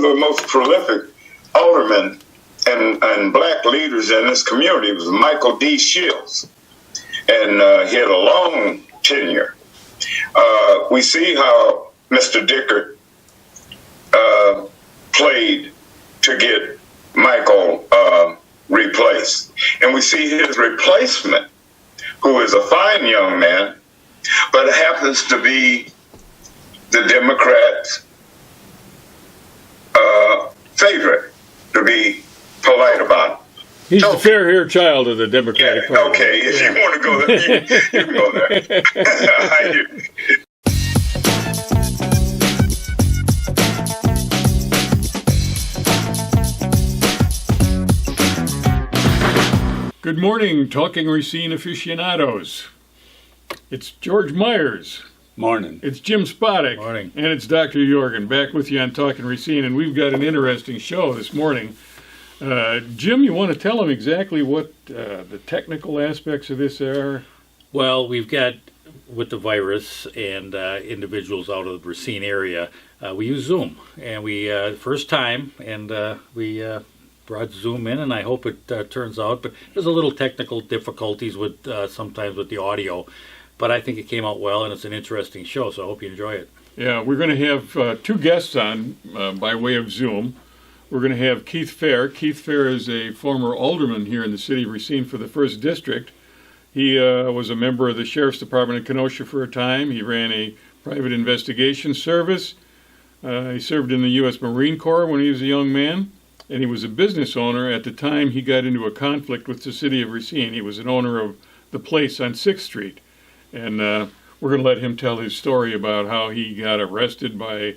of the most prolific aldermen and black leaders in this community was Michael D. Shields. And he had a long tenure. We see how Mr. Dickert played to get Michael replaced. And we see his replacement, who is a fine young man, but happens to be the Democrats' favorite, to be polite about it. He's the fair-haired child of the Democratic Party. Okay, if you want to go there, you can go there. Good morning, Talking Racine aficionados. It's George Myers. Morning. It's Jim Spodek. Morning. And it's Dr. Jorgen, back with you on Talking Racine, and we've got an interesting show this morning. Jim, you want to tell them exactly what the technical aspects of this are? Well, we've got, with the virus and individuals out of the Racine area, we use Zoom. And we, first time, and we brought Zoom in, and I hope it turns out. But there's a little technical difficulties with sometimes with the audio. But I think it came out well, and it's an interesting show, so I hope you enjoy it. Yeah, we're going to have two guests on by way of Zoom. We're going to have Keith Fair. Keith Fair is a former alderman here in the city of Racine for the 1st District. He was a member of the Sheriff's Department in Kenosha for a time. He ran a private investigation service. He served in the U.S. Marine Corps when he was a young man, and he was a business owner at the time he got into a conflict with the city of Racine. He was an owner of the place on 6th Street. And we're going to let him tell his story about how he got arrested by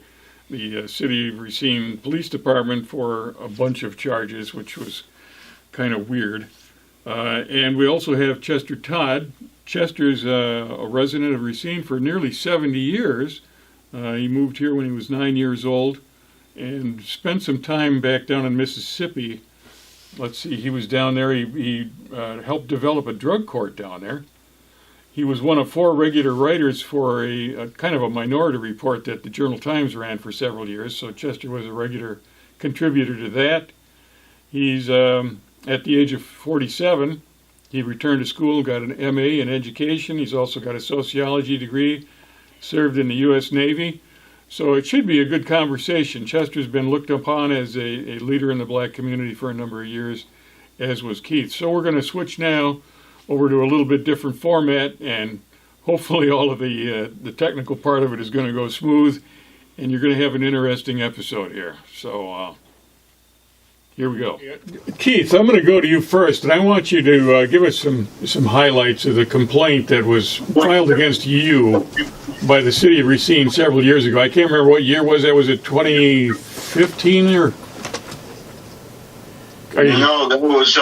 the City of Racine Police Department for a bunch of charges, which was kind of weird. And we also have Chester Todd. Chester's a resident of Racine for nearly 70 years. He moved here when he was 9 years old and spent some time back down in Mississippi. Let's see, he was down there. He helped develop a drug court down there. He was one of 4 regular writers for a kind of a minority report that the Journal-Times ran for several years, so Chester was a regular contributor to that. He's, at the age of 47, he returned to school, got an M.A. in education. He's also got a sociology degree, served in the U.S. Navy. So it should be a good conversation. Chester's been looked upon as a leader in the black community for a number of years, as was Keith. So we're going to switch now over to a little bit different format, and hopefully all of the technical part of it is going to go smooth, and you're going to have an interesting episode here. So here we go. Keith, I'm going to go to you first, and I want you to give us some highlights of the complaint that was filed against you by the city of Racine several years ago. I can't remember what year was that. Was it 2015 or? No, that was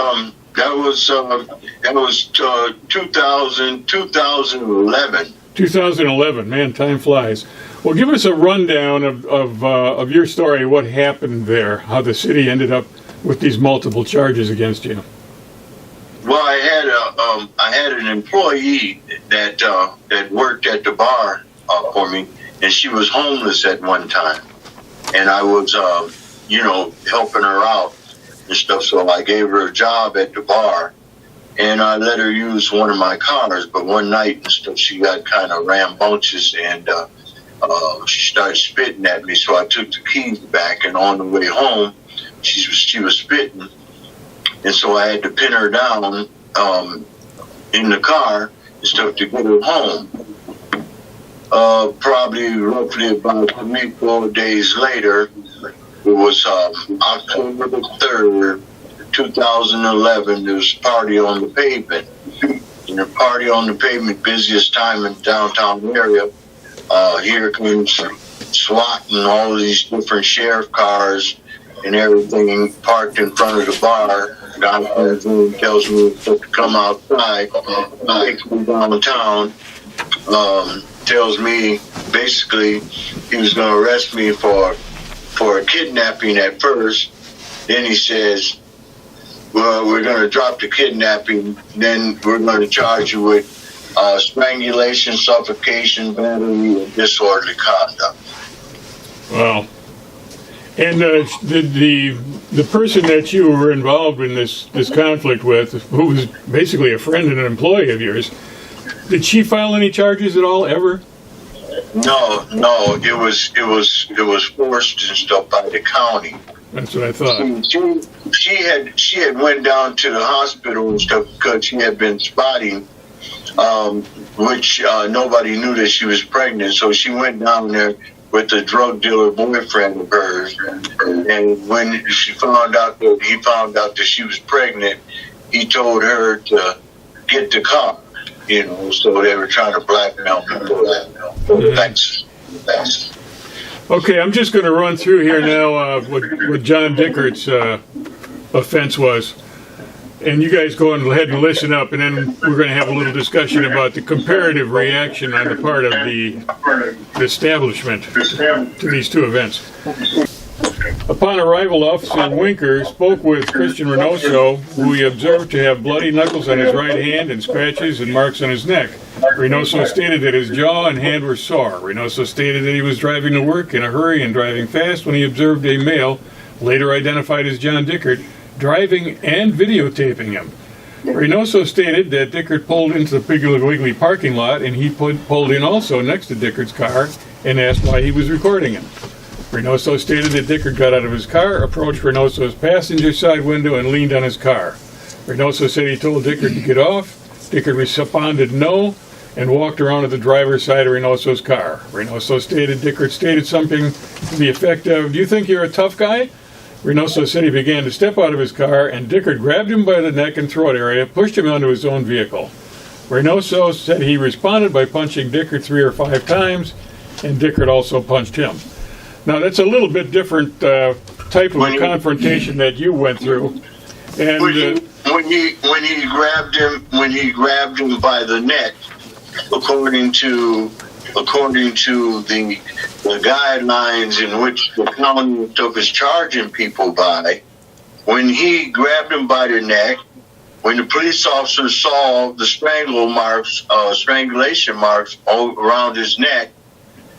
2011. 2011, man, time flies. Well, give us a rundown of your story, what happened there, how the city ended up with these multiple charges against you. Well, I had an employee that worked at the bar for me, and she was homeless at one time, and I was helping her out and stuff. So I gave her a job at the bar, and I let her use one of my cars. But one night and stuff, she got kind of rambunctious, and she started spitting at me. So I took the keys back, and on the way home, she was spitting, and so I had to pin her down in the car and stuff to get her home. Probably roughly about 3-4 days later, it was October the 3rd, 2011. There was a party on the pavement. And the party on the pavement, busiest time in the downtown area. Here comes SWAT and all of these different sheriff cars and everything parked in front of the bar. Guy comes in, tells me to come outside, takes me downtown, tells me basically he was going to arrest me for a kidnapping at first. Then he says, well, we're going to drop the kidnapping, then we're going to charge you with strangulation, suffocation, battery, and disorderly conduct. Wow. And the person that you were involved in this conflict with, who was basically a friend and an employee of yours, did she file any charges at all ever? No, it was forced and stuff by the county. That's what I thought. She had went down to the hospital and stuff because she had been spotting, which nobody knew that she was pregnant. So she went down there with the drug dealer boyfriend of hers, and when he found out that she was pregnant, he told her to get the car. So they were trying to blackmail people. Thanks. Okay, I'm just going to run through here now what John Dickert's offense was. And you guys go ahead and listen up, and then we're going to have a little discussion about the comparative reaction on the part of the establishment to these two events. Upon arrival, Officer Winker spoke with Christian Reynoso, who he observed to have bloody knuckles on his right hand and scratches and marks on his neck. Reynoso stated that his jaw and hand were sore. Reynoso stated that he was driving to work in a hurry and driving fast when he observed a male, later identified as John Dickert, driving and videotaping him. Reynoso stated that Dickert pulled into the Piggly Wiggly parking lot, and he pulled in also next to Dickert's car and asked why he was recording him. Reynoso stated that Dickert got out of his car, approached Reynoso's passenger side window, and leaned on his car. Reynoso said he told Dickert to get off. Dickert responded no and walked around to the driver's side of Reynoso's car. Reynoso stated Dickert stated something to the effect of, "Do you think you're a tough guy?" Reynoso said he began to step out of his car, and Dickert grabbed him by the neck and throat area, pushed him onto his own vehicle. Reynoso said he responded by punching Dickert 3 or 5 times, and Dickert also punched him. Now, that's a little bit different type of confrontation that you went through. And when he grabbed him by the neck, according to the guidelines in which the county took is charging people by, when he grabbed him by the neck, when the police officer saw the strangulation marks all around his neck,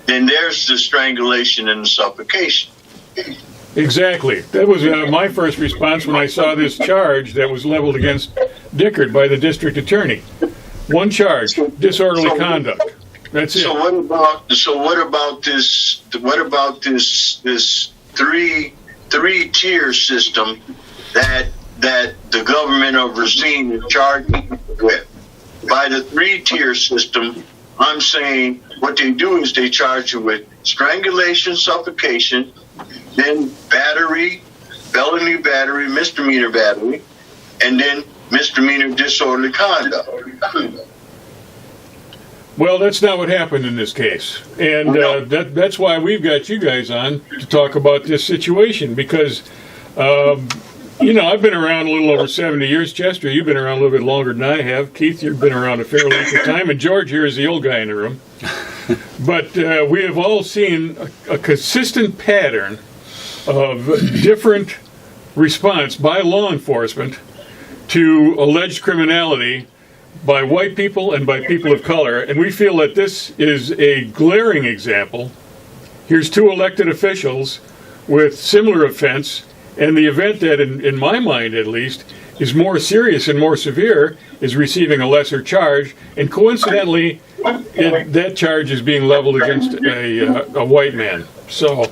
then there's the strangulation and the suffocation. Exactly. That was my first response when I saw this charge that was leveled against Dickert by the district attorney. One charge: disorderly conduct. That's it. So what about this? What about this three-tier system that the government of Racine is charging people with? By the 3-tier system, I'm saying what they do is they charge you with strangulation, suffocation, then battery, felony battery, misdemeanor battery, and then misdemeanor disorderly conduct. Well, that's not what happened in this case. And that's why we've got you guys on to talk about this situation, because, I've been around a little over 70 years. Chester, you've been around a little bit longer than I have. Keith, you've been around a fair length of time. And George here is the old guy in the room. But we have all seen a consistent pattern of different response by law enforcement to alleged criminality by white people and by people of color, and we feel that this is a glaring example. Here's 2 elected officials with similar offense, and the event that, in my mind at least, is more serious and more severe is receiving a lesser charge, and coincidentally, that charge is being leveled against a white man. So,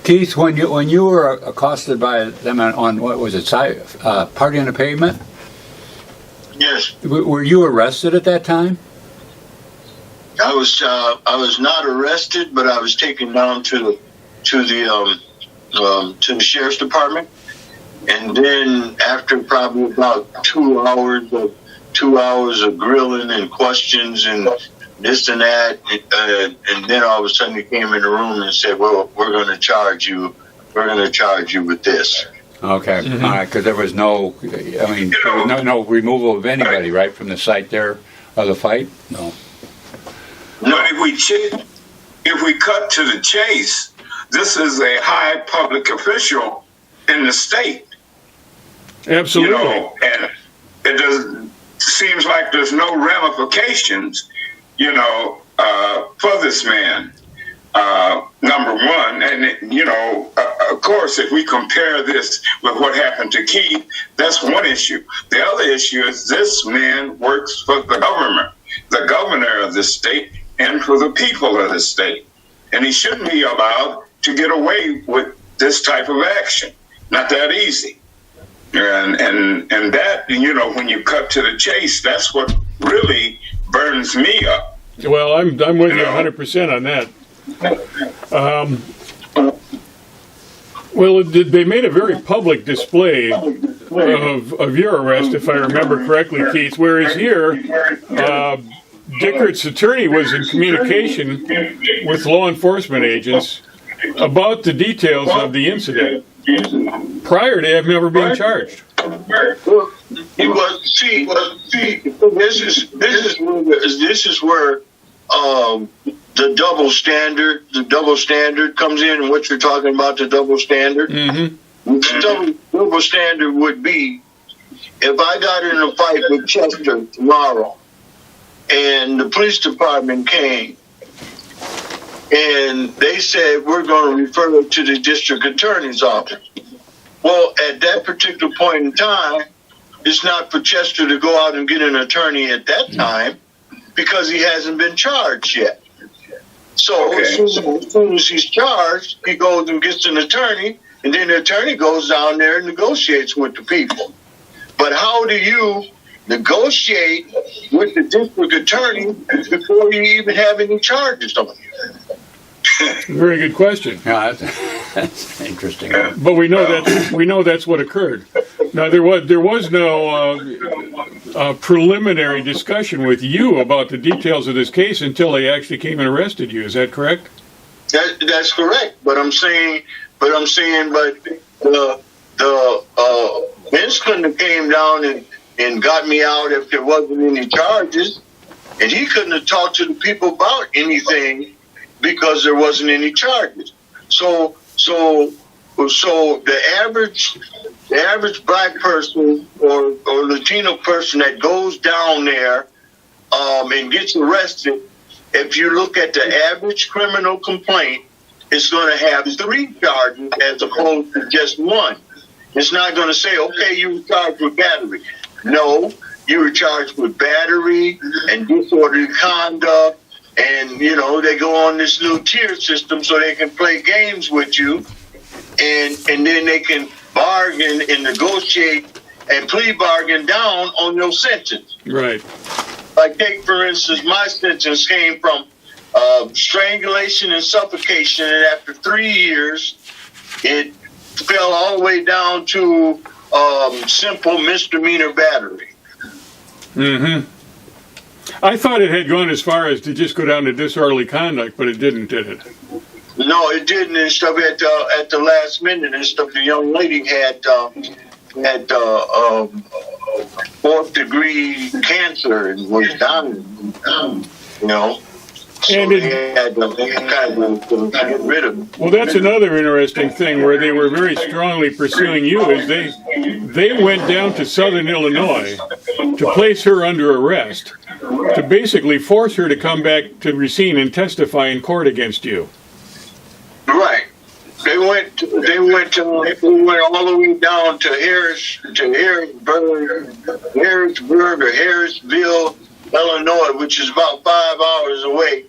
Keith, when you were accosted by them on what was it, party on the pavement? Yes. Were you arrested at that time? I was not arrested, but I was taken down to the sheriff's department, and then after probably about 2 hours of grilling and questions and this and that, and then all of a sudden he came in the room and said, "Well, we're going to charge you with this." Okay, all right, because there was no removal of anybody, right, from the site there of the fight? No. But if we cut to the chase, this is a high public official in the state. Absolutely. And it seems like there's no ramifications, for this man. number one. And, you know, of course, if we compare this with what happened to Keith, that's one issue. The other issue is this man works for the governor of the state, and for the people of the state. And he shouldn't be allowed to get away with this type of action. Not that easy. And that, you know, when you cut to the chase, that's what really burns me up. Well, I'm with you 100% on that. Well, they made a very public display of your arrest, if I remember correctly, Keith, whereas here, Dickert's attorney was in communication with law enforcement agents about the details of the incident prior to him ever being charged. Well, he was. See, this is where the double standard comes in, and what you're talking about, the double standard. Mm-hmm. The double standard would be if I got in a fight with Chester tomorrow, and the police department came and they said, we're going to refer it to the district attorney's office. Well, at that particular point in time, it's not for Chester to go out and get an attorney at that time because he hasn't been charged yet. So Okay. as soon as he's charged, he goes and gets an attorney, and then the attorney goes down there and negotiates with the people. But how do you negotiate with the district attorney before you even have any charges on you? Very good question. Yeah, that's interesting. But we know that's what occurred. Now there was no preliminary discussion with you about the details of this case until they actually came and arrested you. Is that correct? That's correct. But Vince couldn't have came down and got me out if there wasn't any charges, and he couldn't have talked to the people about anything because there wasn't any charges. So the average black person or Latino person that goes down there and gets arrested, if you look at the average criminal complaint, it's going to have 3 charges as opposed to just 1. It's not going to say, okay, you were charged with battery. No, you were charged with battery and disorderly conduct. And, you know, they go on this little tier system so they can play games with you. And then they can bargain and negotiate and plea bargain down on your sentence. Right. Like, take, for instance, my sentence came from strangulation and suffocation. And after 3 years, it fell all the way down to simple misdemeanor battery. Mm-hmm. I thought it had gone as far as to just go down to disorderly conduct, but it didn't, did it? No, it didn't. And stuff at the last minute and stuff. The young lady had 4th degree cancer and was dying. You know. So And they had kind of get rid of it. Well, that's another interesting thing where they were very strongly pursuing you. Is they went down to Southern Illinois to place her under arrest, to basically force her to come back to Racine and testify in court against you. Right. They went all the way down to Harrisburg or Harrisville, Illinois, which is about 5 hours away,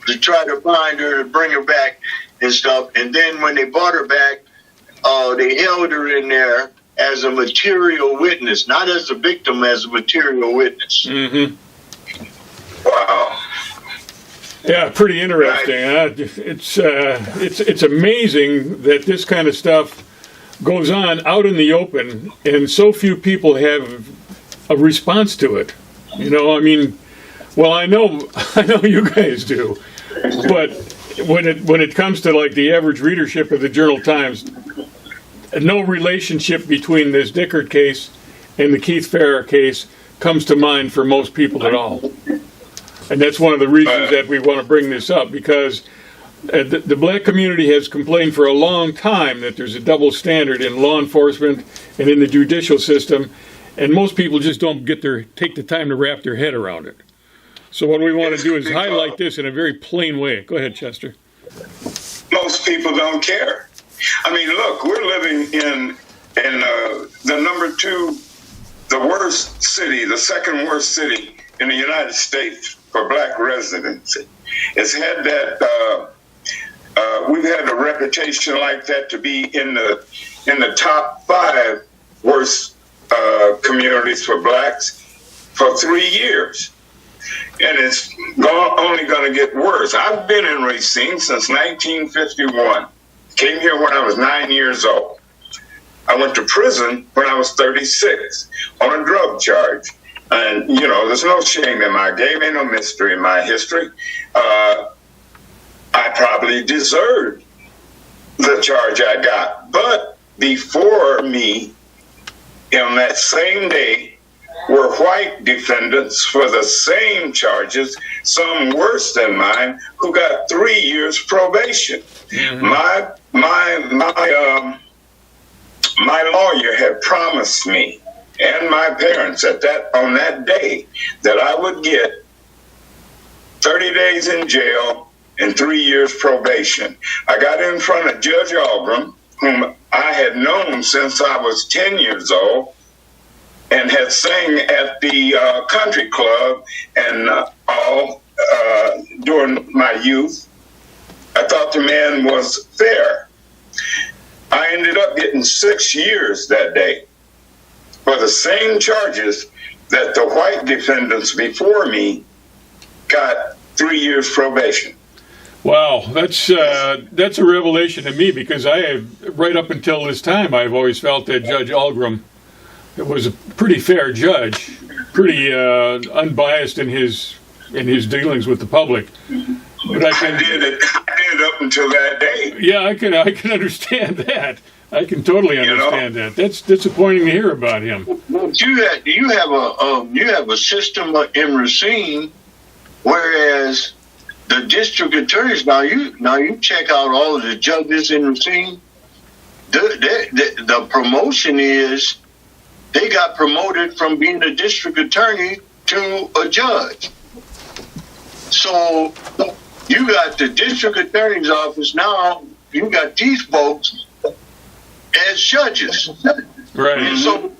to try to find her, to bring her back and stuff. And then when they brought her back, they held her in there as a material witness, not as a victim, as a material witness. Mm-hmm. Wow. Yeah, pretty interesting. It's amazing that this kind of stuff goes on out in the open, and so few people have a response to it. You know, I mean, well, I know you guys do, but when it comes to like the average readership of the Journal-Times, no relationship between this Dickert case and the Keith Farrar case comes to mind for most people at all. And that's one of the reasons that we want to bring this up, because the black community has complained for a long time that there's a double standard in law enforcement and in the judicial system, and most people just don't take the time to wrap their head around it. So what we want to do is highlight this in a very plain way. Go ahead, Chester. Most people don't care. I mean, look, we're living in the number two, the worst city, the second worst city in the United States for black residency. It's had that. We've had a reputation like that to be in the top 5 worst communities for blacks for 3 years. And it's only going to get worse. I've been in Racine since 1951. Came here when I was 9 years old. I went to prison when I was 36 on a drug charge. And, you know, there's no shame in my game, ain't no mystery in my history. I probably deserved the charge I got. But before me, on that same day, were white defendants for the same charges, some worse than mine, who got 3 years probation. Mm-hmm. My lawyer had promised me and my parents on that day that I would get 30 days in jail and 3 years probation. I got in front of Judge Algram, whom I had known since I was 10 years old, and had sang at the country club and all during my youth. I thought the man was fair. I ended up getting 6 years that day for the same charges that the white defendants before me got 3 years probation. Wow, that's a revelation to me, because I have, right up until this time, I've always felt that Judge Algram was a pretty fair judge, pretty unbiased in his dealings with the public. But I did it up until that day. Yeah, I can understand that. I can totally understand that. That's disappointing to hear about him. Well, you have a system in Racine, whereas the district attorneys, now you check out all of the judges in Racine. The promotion is they got promoted from being a district attorney to a judge. So you got the district attorney's office now. You got these folks as judges, right? And so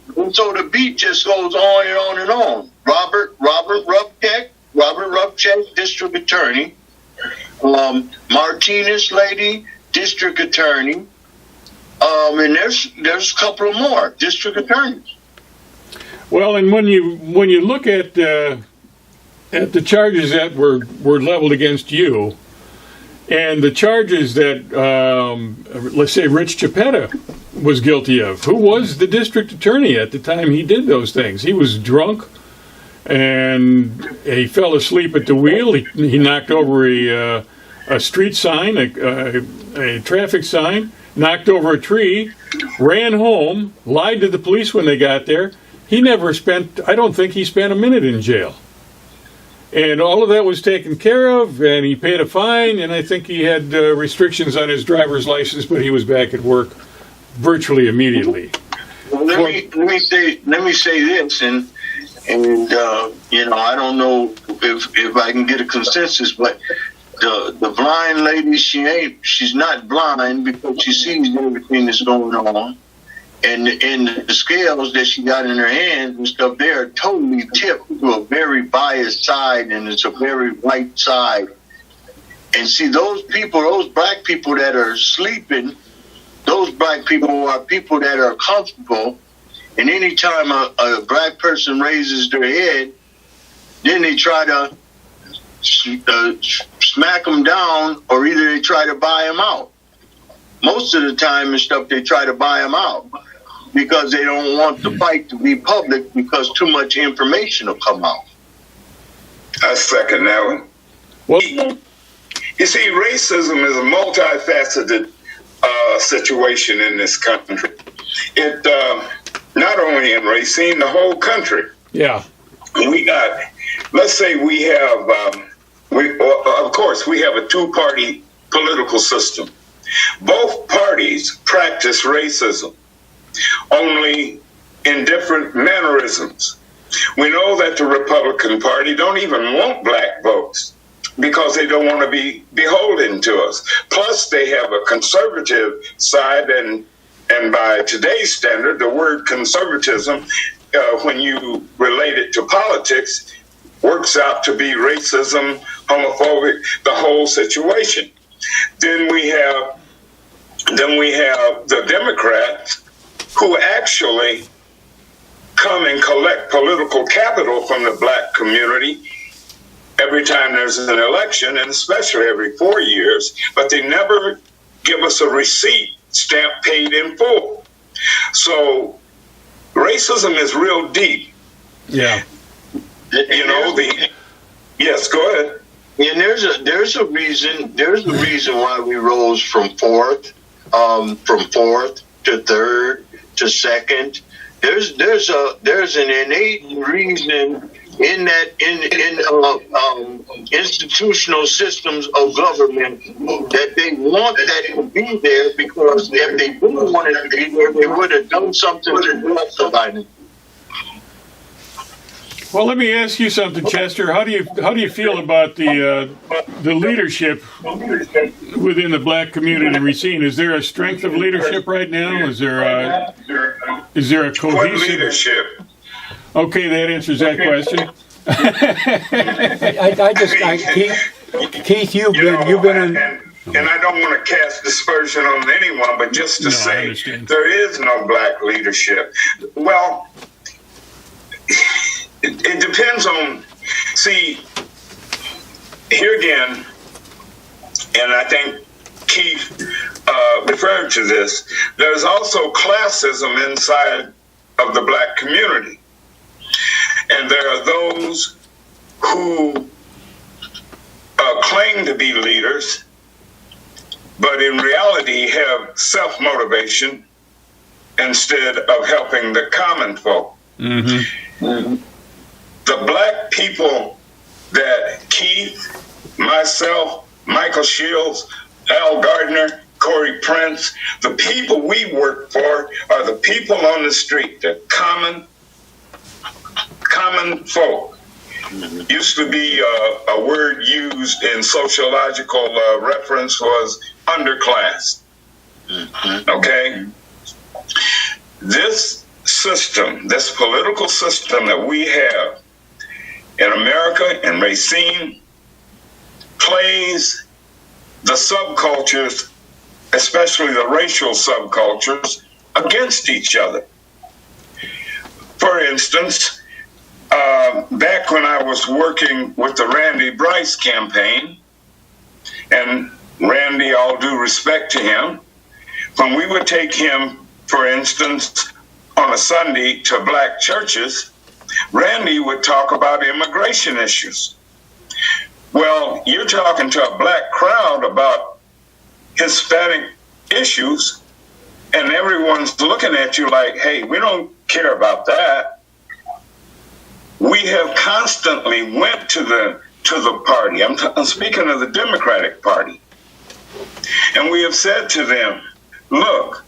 the beat just goes on and on and on. Robert Rupchek, district attorney. Martinez lady, district attorney. And there's a couple of more district attorneys. Well, and when you look at the charges that were leveled against you, and the charges that let's say Rich Chiapetta was guilty of, who was the district attorney at the time he did those things? He was drunk, and he fell asleep at the wheel. He knocked over a street sign, a traffic sign, knocked over a tree, ran home, lied to the police when they got there. He never spent, I don't think he spent a minute in jail. And all of that was taken care of, and he paid a fine, and I think he had restrictions on his driver's license, but he was back at work virtually immediately. Well, let me say this, and I don't know if I can get a consensus, but the blind lady, she's not blind because she sees everything that's going on. And the scales that she got in her hands and stuff, they are totally tipped to a very biased side, and it's a very white side. And see, those black people that are sleeping, those black people are people that are comfortable. And anytime a black person raises their head, then they try to smack them down, or either they try to buy them out. Most of the time and stuff, they try to buy them out because they don't want the fight to be public, because too much information will come out. I second that one. Well, you see, racism is a multifaceted situation in this country. It not only in Racine, the whole country. Yeah. We got, let's say we have, of course, we have a two-party political system. Both parties practice racism, only in different mannerisms. We know that the Republican Party don't even want black votes. because they don't want to be beholden to us. Plus, they have a conservative side, and by today's standard, the word conservatism, when you relate it to politics, works out to be racism, homophobic, the whole situation. Then we have the Democrats who actually come and collect political capital from the black community every time there's an election, and especially every 4 years, but they never give us a receipt stamp paid in full. So racism is real deep. Yeah. You know, yes, go ahead. And there's a reason why we rose from fourth to third to second. There's an innate reason in that in institutional systems of government that they want that to be there, because if they didn't want it to be there, they would have done something to justify it. Well, let me ask you something, Chester. How do you feel about the leadership within the black community in Racine? Is there a strength of leadership right now? Is there a cohesive What leadership? Okay, that answers that question. Keith, you've been in. And I don't want to cast dispersion on anyone, but just to say there is no black leadership. Well, it depends on, see, here again, and I think Keith referred to this, there's also classism inside of the black community. And there are those who claim to be leaders, but in reality have self-motivation instead of helping the common folk. Mm-hmm. Mm-hmm. The black people that Keith, myself, Michael Shields, Al Gardner, Corey Prince, the people we work for are the people on the street, the common folk. Mm-hmm. Used to be a word used in sociological reference was underclass. Mm-hmm. Okay? This system, this political system that we have in America, in Racine, plays the subcultures, especially the racial subcultures, against each other. For instance, back when I was working with the Randy Bryce campaign, and Randy, all due respect to him, when we would take him, for instance, on a Sunday to black churches, Randy would talk about immigration issues. Well, you're talking to a black crowd about Hispanic issues, and everyone's looking at you like, hey, we don't care about that. We have constantly went to the party. I'm speaking of the Democratic Party. And we have said to them, look,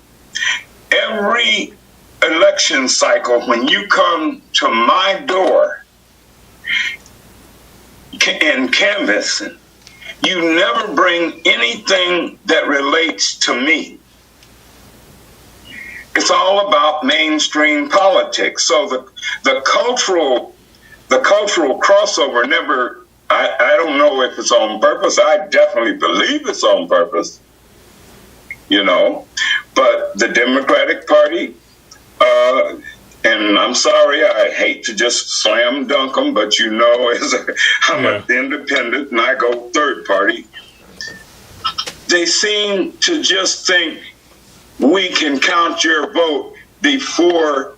every election cycle, when you come to my door and canvass, you never bring anything that relates to me. It's all about mainstream politics. So the cultural crossover never, I don't know if it's on purpose. I definitely believe it's on purpose, you know. But the Democratic Party, and I'm sorry, I hate to just slam dunk them, but you know, I'm an independent and I go third party. They seem to just think we can count your vote before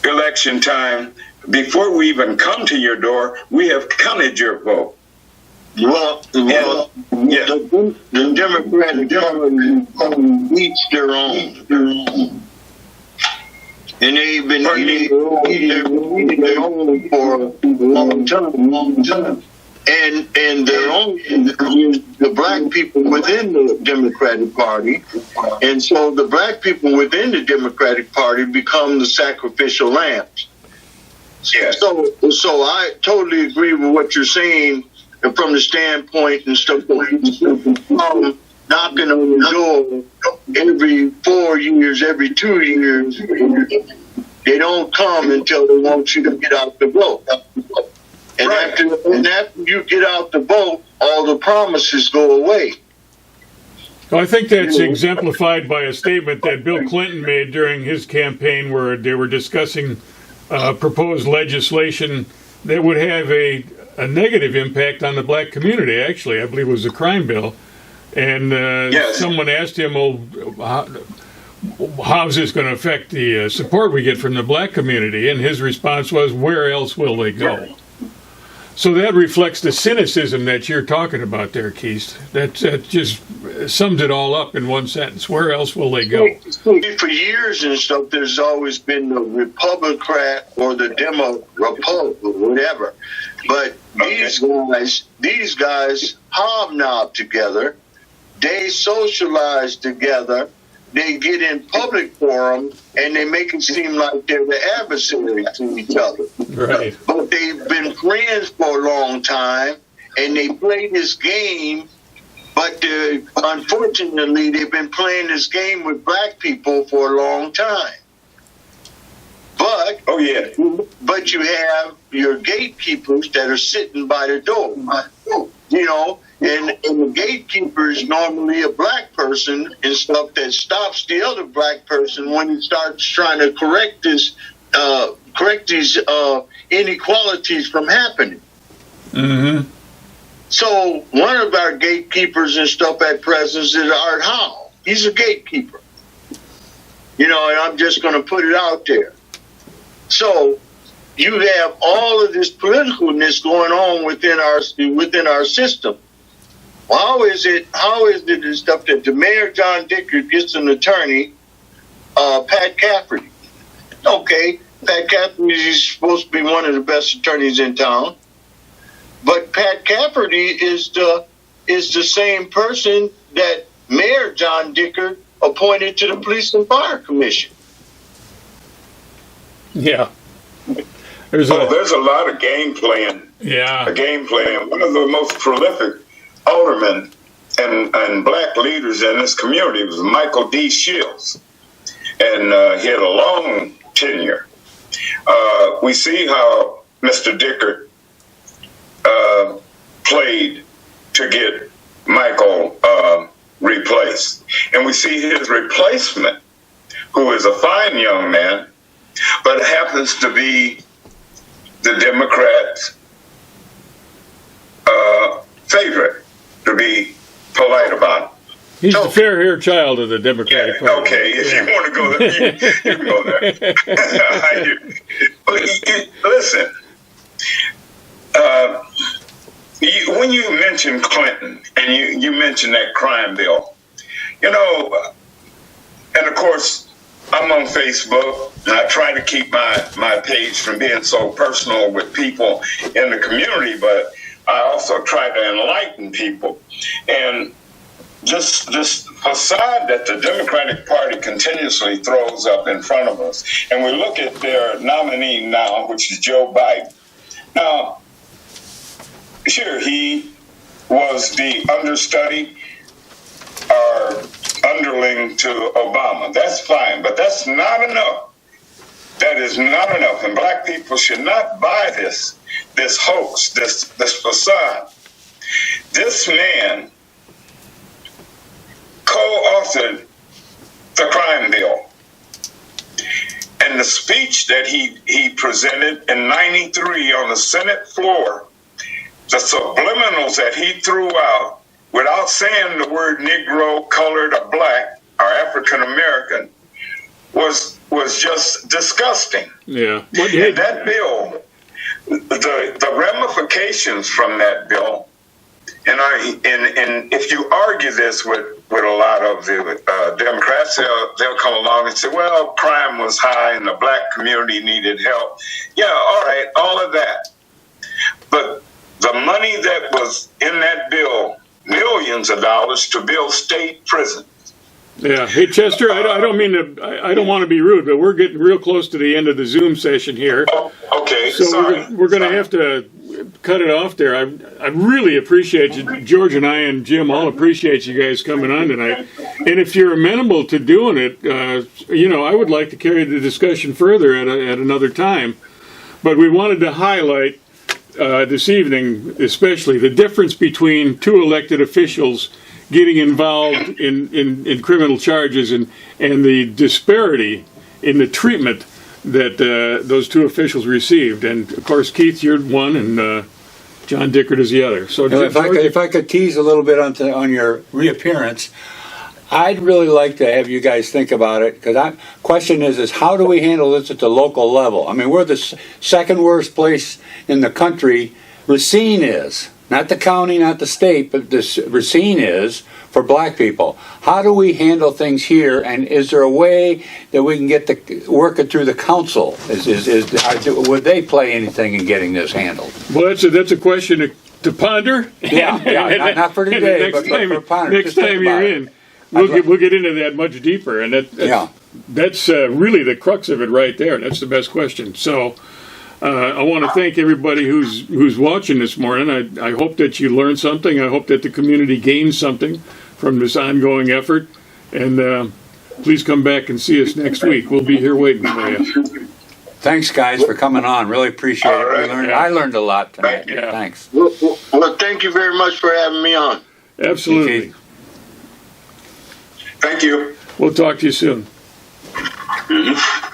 election time. Before we even come to your door, we have counted your vote. Well, the Democratic Party eats their own. And they've been eating their own for a long time. And their own, the black people within the Democratic Party. And so the black people within the Democratic Party become the sacrificial lambs. Yes. So I totally agree with what you're saying and from the standpoint and stuff knocking on the door every 4 years, every 2 years. They don't come until they want you to get out the vote. And after you get out the vote, all the promises go away. Well, I think that's exemplified by a statement that Bill Clinton made during his campaign where they were discussing proposed legislation that would have a negative impact on the black community, actually. I believe it was a crime bill. And someone asked him, how's this going to affect the support we get from the black community? And his response was, where else will they go? So that reflects the cynicism that you're talking about there, Keith. That just sums it all up in one sentence. Where else will they go? For years and stuff, there's always been the Republican or the Republic or whatever. But these guys hobnob together. They socialize together. They get in public forum and they make it seem like they're the adversary to each other. Right. But they've been friends for a long time and they play this game. But unfortunately, they've been playing this game with black people for a long time. But but you have your gatekeepers that are sitting by the door. And the gatekeeper is normally a black person and stuff that stops the other black person when he starts trying to correct these inequalities from happening. Mm-hmm. So one of our gatekeepers and stuff at present is Art Howell. He's a gatekeeper. And I'm just going to put it out there. So you have all of this politicalness going on within our system. How is it and stuff that the mayor, John Dickert, gets an attorney, Pat Cafferty? Okay, Pat Cafferty is supposed to be one of the best attorneys in town. But Pat Cafferty is the same person that Mayor John Dickert appointed to the Police and Fire Commission. Yeah. There's a lot of game playing. Yeah. A game playing. One of the most prolific aldermen and black leaders in this community was Michael D. Shields. And he had a long tenure. We see how Mr. Dickert played to get Michael replaced. And we see his replacement, who is a fine young man, but happens to be the Democrats' favorite, to be polite about it. He's the fair-haired child of the Democratic Party. Okay, if you want to go there, you can go there. Listen, when you mention Clinton and you mention that crime bill, and of course, I'm on Facebook, and I try to keep my page from being so personal with people in the community, but I also try to enlighten people. And just this facade that the Democratic Party continuously throws up in front of us, and we look at their nominee now, which is Joe Biden. Now, sure, he was the understudy or underling to Obama. That's fine, but that's not enough. That is not enough, and black people should not buy this hoax, this facade. This man co-authored the crime bill, and the speech that he presented in '93 on the Senate floor, the subliminals that he threw out without saying the word Negro, colored, or black, or African American, was just disgusting. Yeah. And that bill, the ramifications from that bill, and if you argue this with a lot of the Democrats, they'll come along and say, well, crime was high and the black community needed help. Yeah, all right, all of that. But the money that was in that bill, millions of dollars to build state prisons. Yeah. Hey, Chester, I don't want to be rude, but we're getting real close to the end of the Zoom session here. Oh, okay. So we're going to have to cut it off there. I really appreciate you, George and I and Jim all appreciate you guys coming on tonight. And if you're amenable to doing it, I would like to carry the discussion further at another time. But we wanted to highlight this evening, especially, the difference between two elected officials getting involved in criminal charges and the disparity in the treatment that those two officials received. And of course, Keith, you're one, and John Dickert is the other. So, if I could tease a little bit on your reappearance, I'd really like to have you guys think about it, because question is how do we handle this at the local level? I mean, we're the second worst place in the country. Racine is. Not the county, not the state, but Racine is for black people. How do we handle things here, and is there a way that we can work it through the council? Would they play anything in getting this handled? Well, that's a question to ponder. Yeah, not for today, but for ponder. Next time you're in, we'll get into that much deeper, and that's really the crux of it right there. That's the best question. So. I want to thank everybody who's watching this morning. I hope that you learned something. I hope that the community gains something from this ongoing effort. And please come back and see us next week. We'll be here waiting for you. Thanks, guys, for coming on. Really appreciate it. I learned a lot tonight. Thanks. Well, thank you very much for having me on. Absolutely. Thank you. We'll talk to you soon. Mm-hmm.